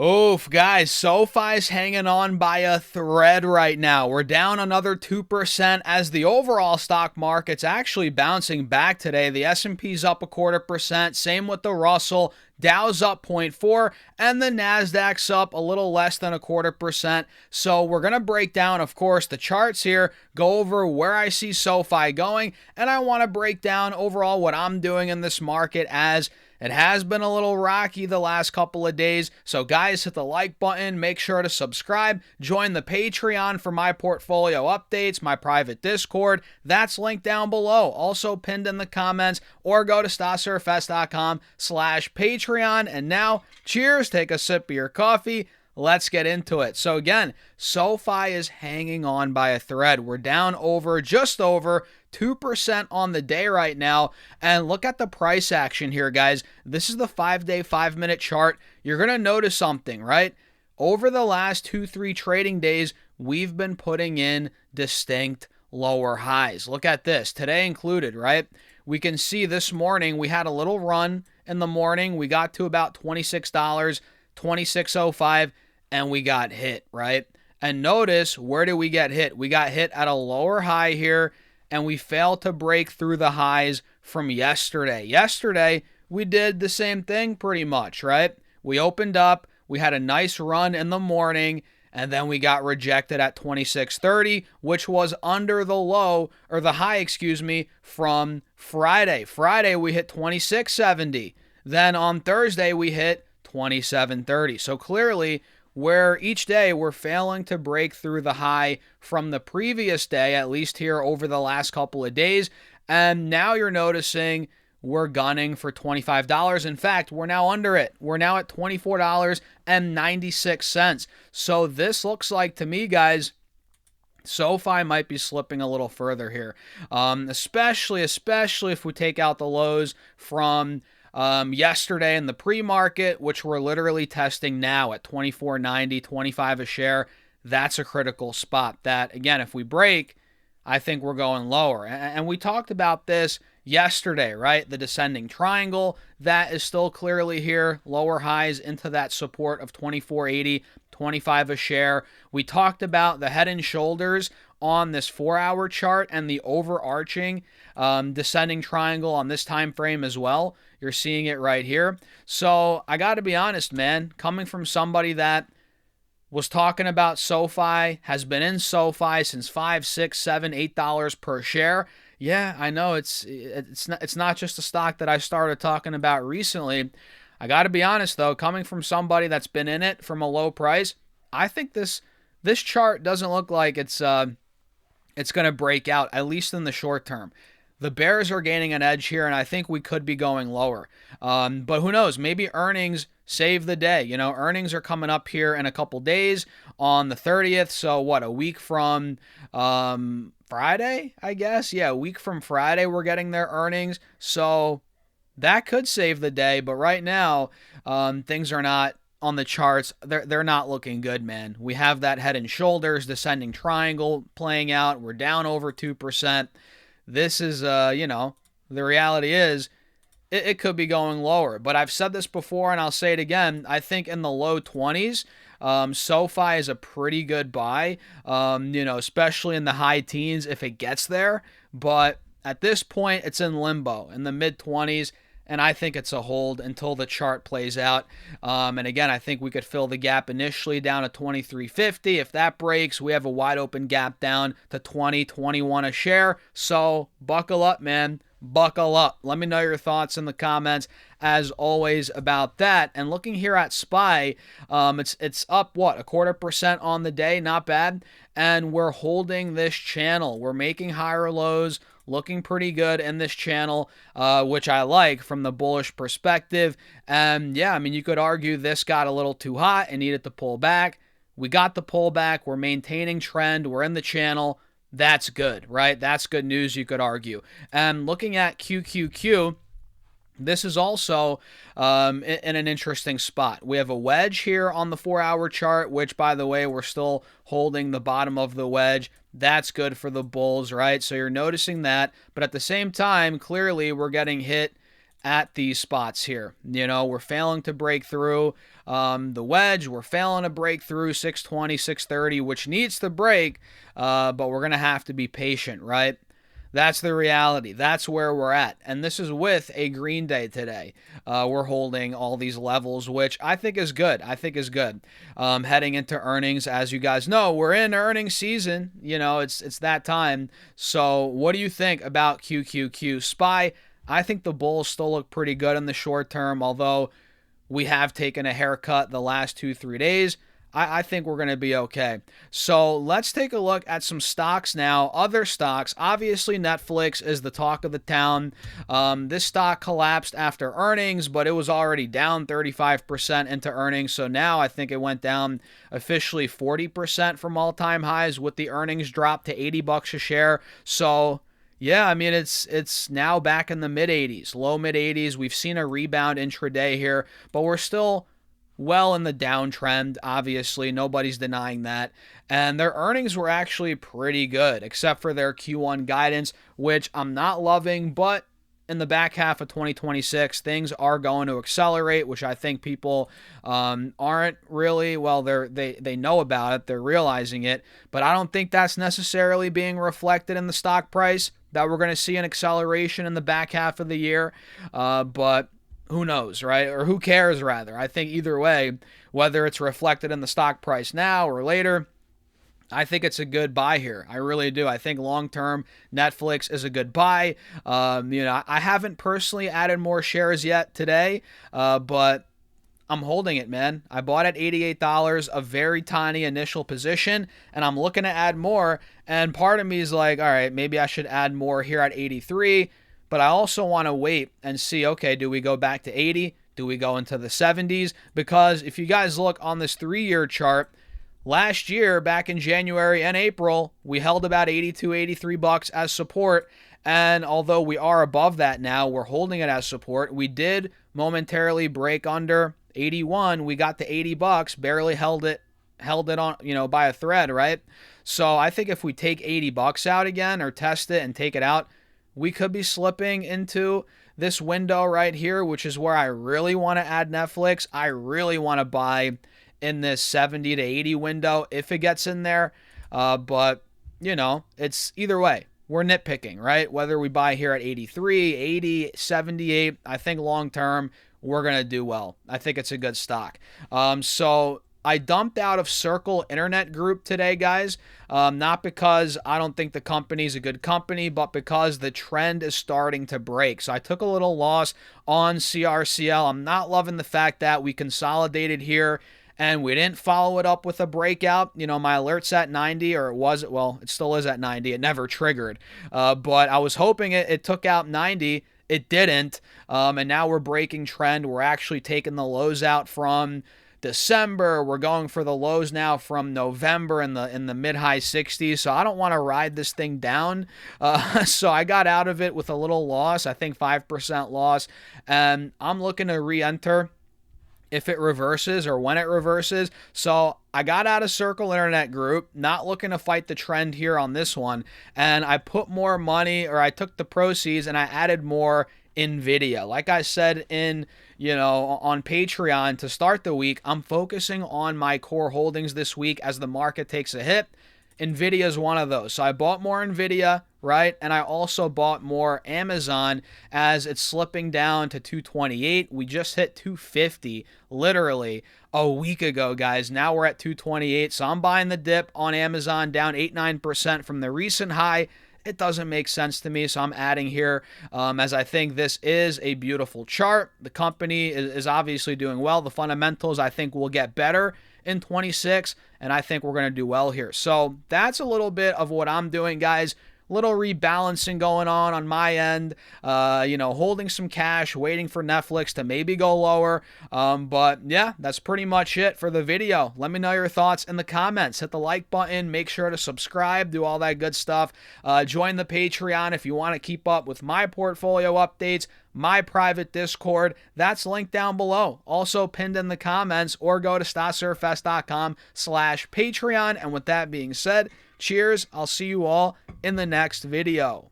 Oof, guys, SoFi's hanging on by a thread right now. We're down another 2% as the overall stock market's actually bouncing back today. The S&P's up 0.25%, same with the Russell. Dow's up 0.4, and the Nasdaq's up a little less than 0.25%. So we're going to break down, of course, the charts here, go over where I see SoFi going, and I want to break down overall what I'm doing in this market as it has been a little rocky the last couple of days. So guys, hit the like button, make sure to subscribe, join the Patreon for my portfolio updates, my private Discord. That's linked down below, also pinned in the comments, or go to stasurfs.com/Patreon. And now, cheers, take a sip of your coffee. Let's get into it. So again, SoFi is hanging on by a thread. We're down just over 2% on the day right now. And look at the price action here, guys. This is the 5-day, 5-minute chart. You're going to notice something, right? Over the last 2-3 trading days, we've been putting in distinct lower highs. Look at this, today included, right? We can see this morning we had a little run in the morning. We got to about $26, 26.05, and we got hit, right? And notice, where did we get hit? We got hit at a lower high here, and we failed to break through the highs from yesterday. Yesterday, we did the same thing pretty much, right? We opened up, we had a nice run in the morning, and then we got rejected at 26.30, which was under the low, or the high, excuse me, from Friday. Friday, we hit 26.70. Then on Thursday, we hit 27.30. So clearly, where each day we're failing to break through the high from the previous day, at least here over the last couple of days. And now you're noticing we're gunning for $25. In fact, we're now under it. We're now at $24.96. So this looks like, to me, guys, SoFi might be slipping a little further here, especially if we take out the lows from yesterday in the pre-market, which we're literally testing now at $24.90, $25 a share. That's a critical spot that, again, if we break, I think we're going lower. And we talked about this yesterday, right? The descending triangle, that is still clearly here. Lower highs into that support of $24.80, $25 a share. We talked about the head and shoulders on this 4-hour chart and the overarching descending triangle on this time frame as well. You're seeing it right here. So I got to be honest, man, coming from somebody that was talking about SoFi, has been in SoFi since $5, $6, $7, $8 per share. Yeah, I know it's not just a stock that I started talking about recently. I got to be honest though, coming from somebody that's been in it from a low price, I think this chart doesn't look like it's going to break out, at least in the short term. The bears are gaining an edge here, and I think we could be going lower. But who knows? Maybe earnings save the day. You know, earnings are coming up here in a couple days on the 30th. So what, a week from Friday, I guess? Yeah, a week from Friday we're getting their earnings. So that could save the day. But right now, things are not on the charts. They're not looking good, man. We have that head and shoulders descending triangle playing out. We're down over 2%. This is, the reality is it could be going lower. But I've said this before, and I'll say it again. I think in the low 20s, SoFi is a pretty good buy, especially in the high teens if it gets there. But at this point, it's in limbo in the mid 20s. And I think it's a hold until the chart plays out. And again, I think we could fill the gap initially down to 23.50. If that breaks, we have a wide open gap down to 20, 21 a share. So buckle up, man. Buckle up. Let me know your thoughts in the comments, as always, about that. And looking here at SPY, it's up, 0.25% on the day. Not bad. And we're holding this channel. We're making higher lows, looking pretty good in this channel, which I like from the bullish perspective. And yeah, I mean, you could argue this got a little too hot and needed to pull back. We got the pullback. We're maintaining trend. We're in the channel. That's good, right? That's good news, you could argue. And looking at QQQ, this is also in an interesting spot. We have a wedge here on the 4-hour chart, which, by the way, we're still holding the bottom of the wedge. That's good for the bulls, right? So you're noticing that. But at the same time, clearly, we're getting hit at these spots here. You know, we're failing to break through the wedge. We're failing to break through 620, 630, which needs to break, but we're going to have to be patient, right? That's the reality. That's where we're at. And this is with a green day today. We're holding all these levels, which I think is good. Heading into earnings, as you guys know, we're in earnings season. You know, it's that time. So what do you think about QQQ SPY? I think the bulls still look pretty good in the short term, although we have taken a haircut the last 2-3 days. I think we're going to be okay. So let's take a look at some stocks now. Other stocks, obviously Netflix is the talk of the town. This stock collapsed after earnings, but it was already down 35% into earnings. So now I think it went down officially 40% from all-time highs with the earnings drop to $80 a share. So yeah, I mean, it's now back in the mid-80s, low mid-80s. We've seen a rebound intraday here, but we're still well in the downtrend, obviously. Nobody's denying that. And their earnings were actually pretty good, except for their Q1 guidance, which I'm not loving, but in the back half of 2026, things are going to accelerate, which I think people aren't really, well, they know about it, they're realizing it, but I don't think that's necessarily being reflected in the stock price, that we're going to see an acceleration in the back half of the year, but who knows, right? Or who cares, rather. I think either way, whether it's reflected in the stock price now or later, I think it's a good buy here. I really do. I think long-term Netflix is a good buy. I haven't personally added more shares yet today, but I'm holding it, man. I bought at $88, a very tiny initial position, and I'm looking to add more. And part of me is like, all right, maybe I should add more here at 83. But I also want to wait and see, okay, do we go back to 80? Do we go into the 70s? Because if you guys look on this 3-year chart, last year, back in January and April, we held about 82, 83 bucks as support. And although we are above that now, we're holding it as support. We did momentarily break under 81. We got to 80 bucks, barely held it on, by a thread, right? So I think if we take 80 bucks out again or test it and take it out, we could be slipping into this window right here, which is where I really want to add Netflix. I really want to buy in this 70 to 80 window if it gets in there. But, it's either way. We're nitpicking, right? Whether we buy here at 83, 80, 78, I think long term, we're going to do well. I think it's a good stock. So I dumped out of Circle Internet Group today, guys, not because I don't think the company's a good company, but because the trend is starting to break. So I took a little loss on CRCL. I'm not loving the fact that we consolidated here and we didn't follow it up with a breakout. My alert's at 90, or it still is at 90. It never triggered, but I was hoping it took out 90. It didn't, and now we're breaking trend. We're actually taking the lows out from December. We're going for the lows now from November in the mid-high 60s. So I don't want to ride this thing down. So I got out of it with a little loss, I think 5% loss. And I'm looking to re-enter if it reverses or when it reverses. So I got out of Circle Internet Group, not looking to fight the trend here on this one. And I put more money, or I took the proceeds and I added more NVIDIA. Like I said on Patreon to start the week, I'm focusing on my core holdings this week as the market takes a hit. NVIDIA is one of those. So I bought more NVIDIA, right? And I also bought more Amazon as it's slipping down to 228. We just hit 250 literally a week ago, guys. Now we're at 228. So I'm buying the dip on Amazon, down 8-9% from the recent high. It doesn't make sense to me, so I'm adding here as I think this is a beautiful chart. The company is obviously doing well. The fundamentals, I think, will get better in 26, and I think we're going to do well here. So that's a little bit of what I'm doing, guys. Little rebalancing going on my end, holding some cash, waiting for Netflix to maybe go lower. But yeah, that's pretty much it for the video. Let me know your thoughts in the comments. Hit the like button. Make sure to subscribe. Do all that good stuff. Join the Patreon if you want to keep up with my portfolio updates, my private Discord. That's linked down below. Also pinned in the comments, or go to StockSurfest.com/Patreon. And with that being said, cheers. I'll see you all in the next video.